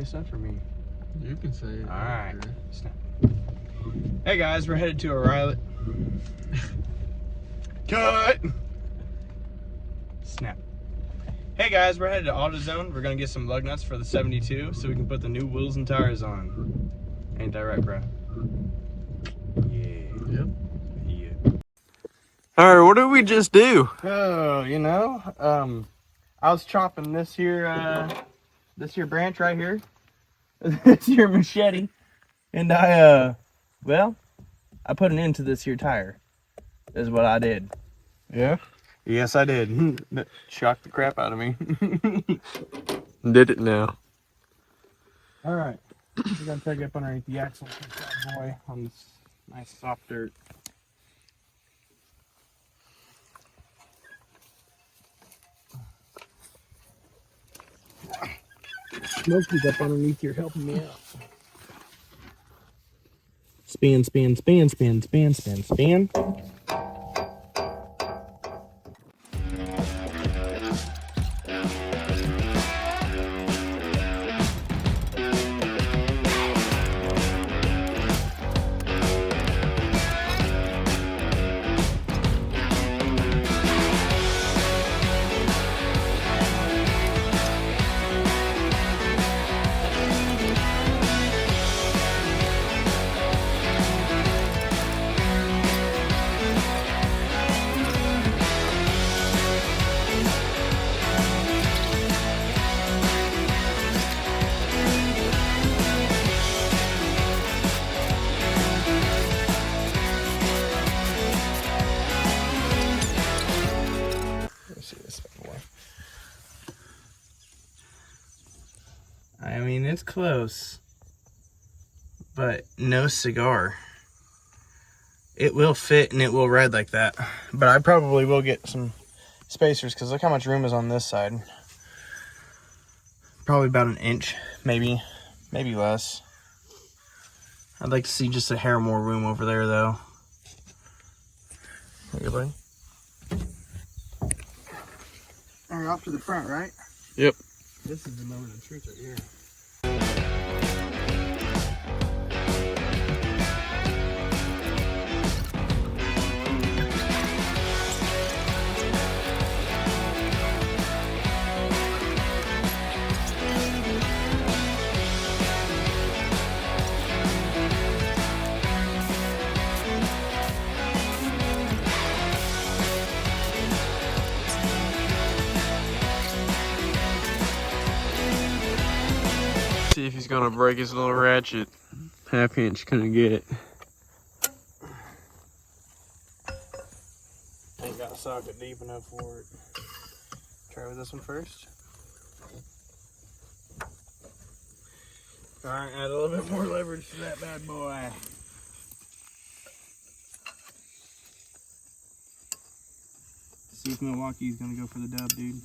say so for me? You can say it. Alright. Hey guys, we're headed to O'Reilly. Cut! Snap. Hey guys, we're headed to AutoZone. We're gonna get some lug nuts for the 72 so we can put the new wheels and tires on. Ain't that right, bro? Yeah. Yep. Yeah. Alright, what did we just do? Oh, you know, I was chopping this here branch right here. This here machete. And I put an end to this here tire. Is what I did. Yeah? Yes, I did. That shocked the crap out of me. Did it now. Alright. We're gonna take it up underneath the axle of that boy on this nice soft dirt. Smokey's up underneath here helping me out. Spin, spin, spin, spin, spin, spin, spin. I mean, it's close, but no cigar. It will fit and it will ride like that, but I probably will get some spacers because look how much room is on this side. Probably about an inch, maybe less. I'd like to see just a hair more room over there though. Here, buddy. All right, off to the front, right? Yep. This is the moment of truth right here. See if he's gonna break his little ratchet. Half inch couldn't get it. Ain't got a socket deep enough for it. Try with this one first. Alright, add a little bit more leverage to that bad boy. See if Milwaukee's gonna go for the dub, dude.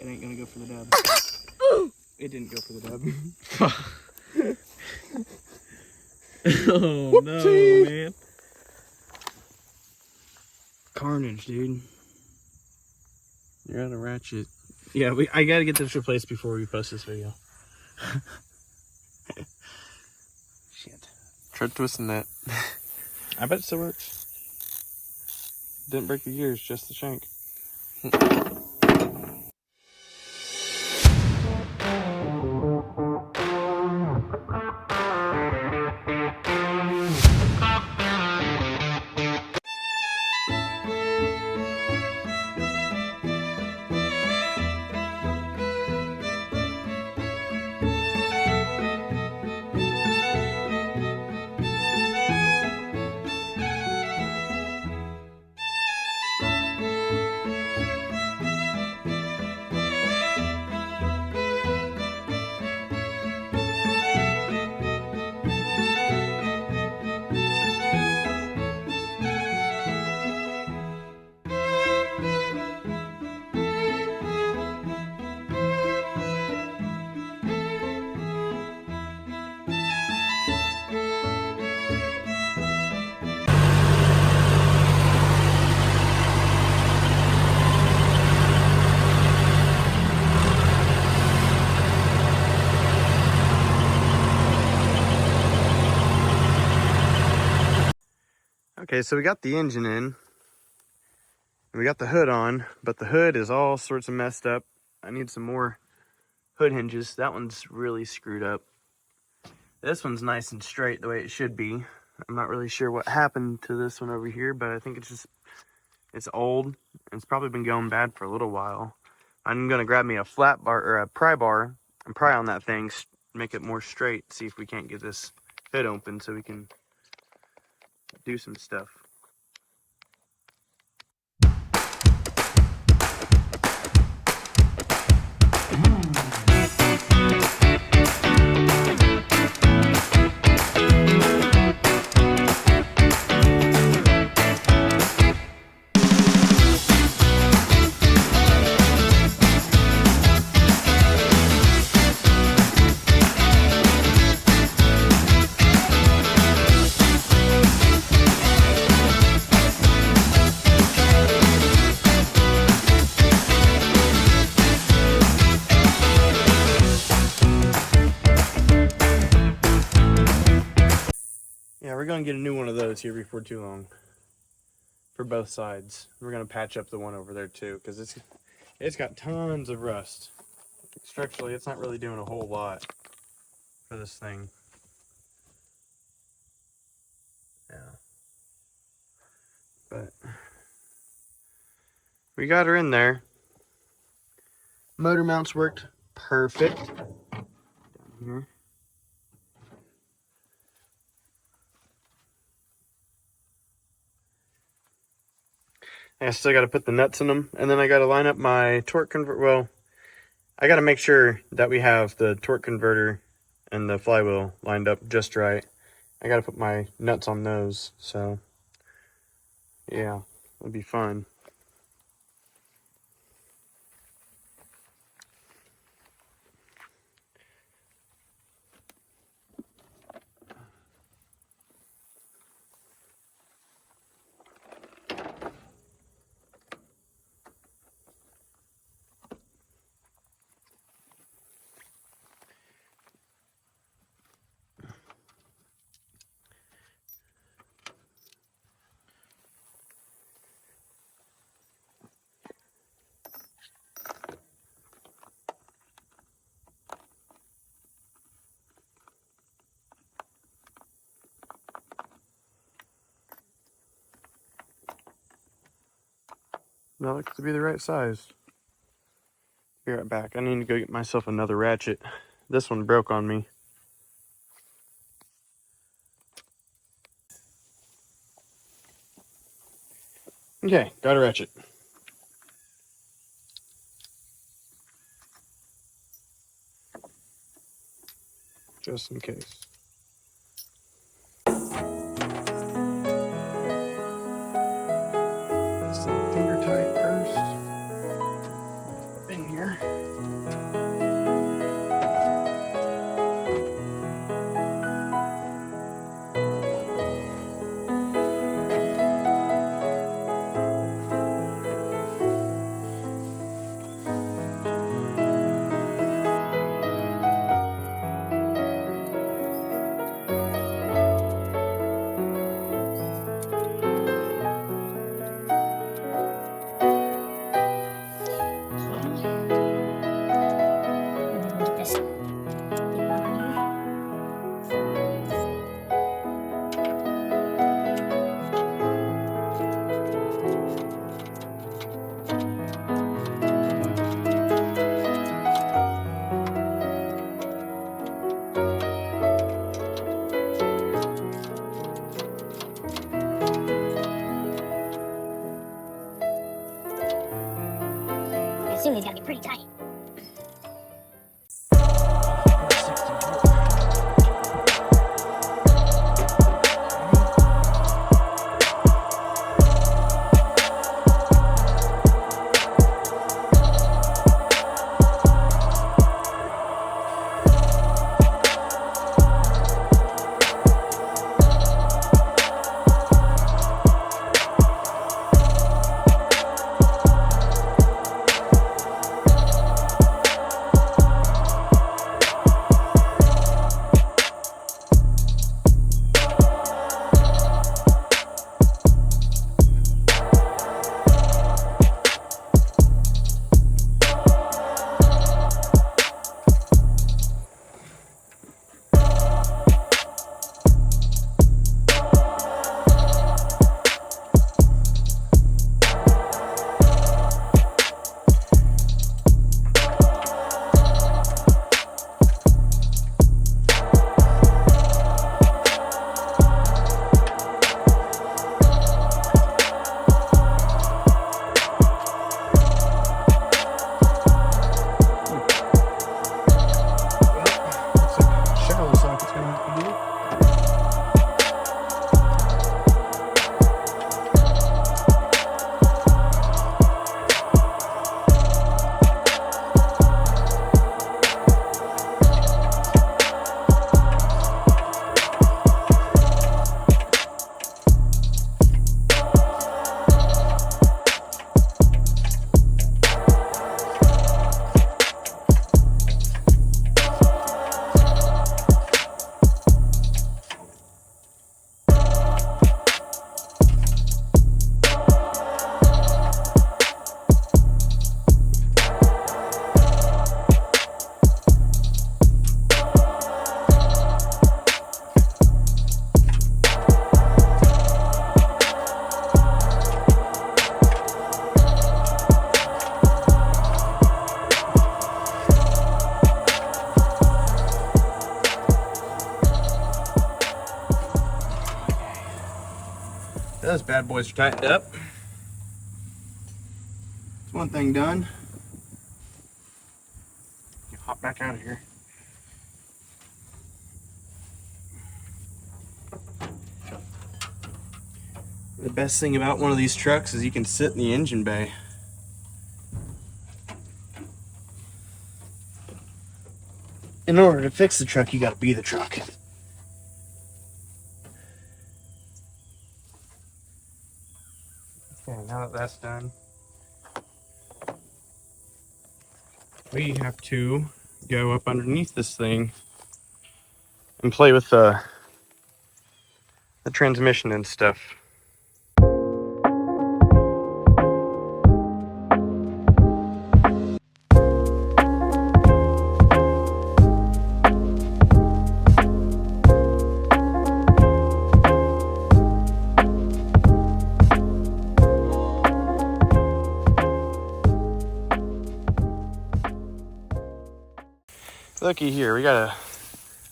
It ain't gonna go for the dub. It didn't go for the dub. Oh no, man. Carnage, dude. You're out of ratchet. Yeah, I gotta get this replaced before we post this video. Shit. Try twisting that. I bet it still works. Didn't break the gears, just the shank. Okay, so we got the engine in, and we got the hood on, but the hood is all sorts of messed up. I need some more hood hinges. That one's really screwed up. This one's nice and straight the way it should be. I'm not really sure what happened to this one over here, but I think it's old, and it's probably been going bad for a little while. I'm gonna grab me a flat bar or a pry bar and pry on that thing, make it more straight, see if we can't get this hood open so we can do some stuff. Yeah, we're gonna get a new one of those here before too long. For both sides. We're gonna patch up the one over there too, because it's got tons of rust. Structurally, it's not really doing a whole lot for this thing. Yeah. But we got her in there. Motor mounts worked perfect. Down here. I still got to put the nuts in them, and then I got to line up my torque converter. Well, I got to make sure that we have the torque converter and the flywheel lined up just right. I got to put my nuts on those, so yeah, it'll be fun. That looks to be the right size. Be right back. I need to go get myself another ratchet. This one broke on me. Okay, got a ratchet. Just in case. Some finger tight first. In here. those bad boys are tightened up. That's one thing done. Hop back out of here. The best thing about one of these trucks is you can sit in the engine bay. In order to fix the truck, you gotta be the truck. Okay, now that that's done, we have to go up underneath this thing and play with the transmission and stuff. Looky here, we got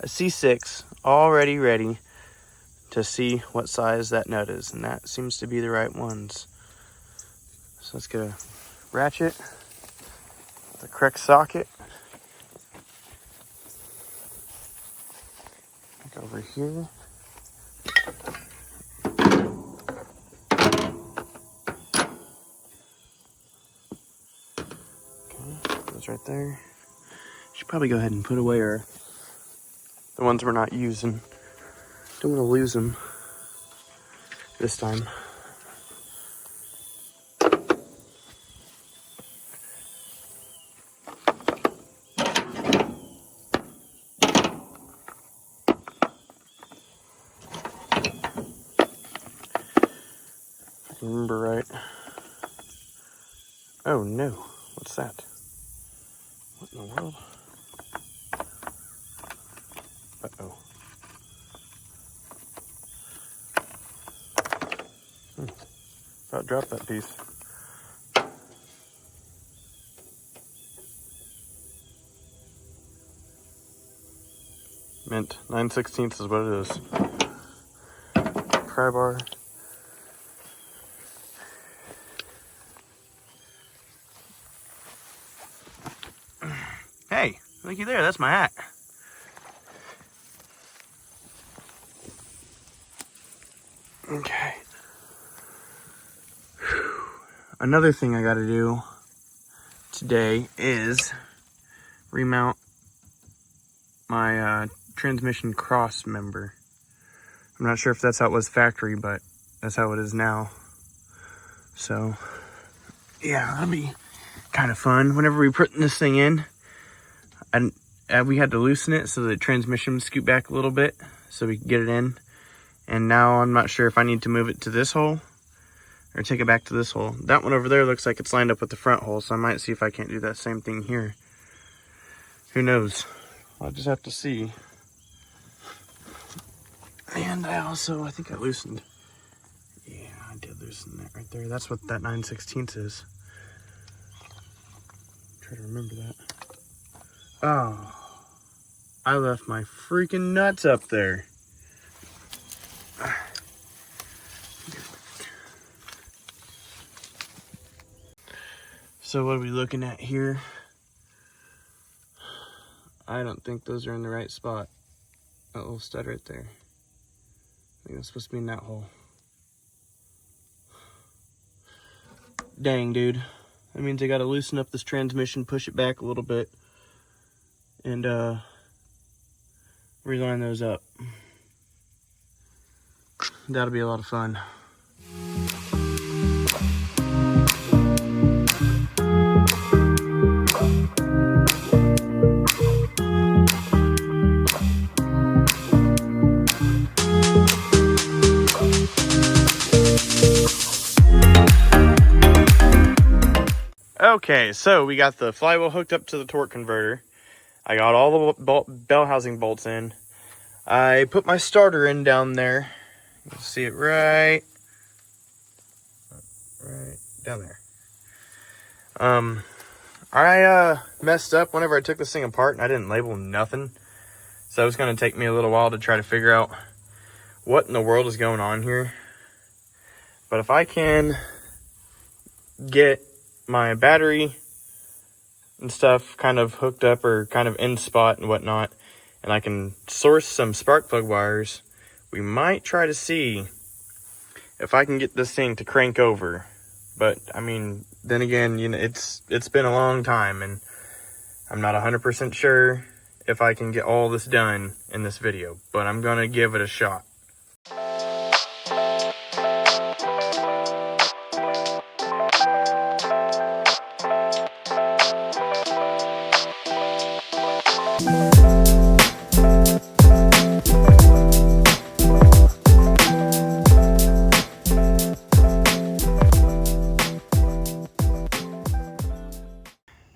a C6 already ready to see what size that nut is, and that seems to be the right ones. So let's get a ratchet, the correct socket. Look over here. Okay, goes right there. Should probably go ahead and put away the ones we're not using. Don't want to lose them this time. If I can remember right. Oh no, what's that? What in the world? Uh-oh. About dropped that piece. Mint. 9/16 is what it is. Pry bar. Hey, looky there, that's my hat. Okay. Another thing I gotta do today is remount my transmission cross member. I'm not sure if that's how it was factory, but that's how it is now. So, yeah, that'll be kind of fun. Whenever we put this thing in, and we had to loosen it so the transmission would scoot back a little bit so we could get it in. And now I'm not sure if I need to move it to this hole or take it back to this hole. That one over there looks like it's lined up with the front hole, so I might see if I can't do that same thing here. Who knows? I'll just have to see. And I think I loosened. Yeah, I did loosen that right there. That's what that 9/16 is. Try to remember that. Oh, I left my freaking nuts up there. So what are we looking at here? I don't think those are in the right spot. That little stud right there. I think that's supposed to be in that hole. Dang, dude. That means I gotta loosen up this transmission, push it back a little bit, and reline those up. That'll be a lot of fun. Okay, so we got the flywheel hooked up to the torque converter. I got all the bell housing bolts in. I put my starter in down there. You can see it right down there. I messed up whenever I took this thing apart and I didn't label nothing. So it's going to take me a little while to try to figure out what in the world is going on here. But if I can get my battery and stuff kind of hooked up or kind of in spot and whatnot, and I can source some spark plug wires, we might try to see if I can get this thing to crank over. But I mean, then again, you know, it's been a long time, and I'm not 100% sure if I can get all this done in this video, but I'm gonna give it a shot.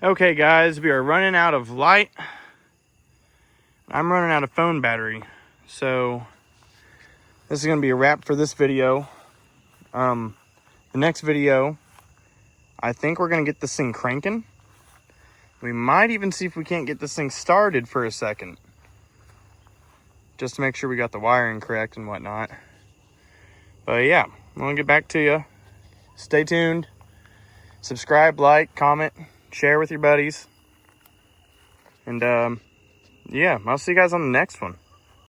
Okay guys, we are running out of light. I'm running out of phone battery. So this is gonna be a wrap for this video. The next video, I think we're gonna get this thing cranking. We might even see if we can't get this thing started for a second, just to make sure we got the wiring correct and whatnot. But yeah, I'm gonna get back to you. Stay tuned. Subscribe, like, comment, share with your buddies. And yeah, I'll see you guys on the next one.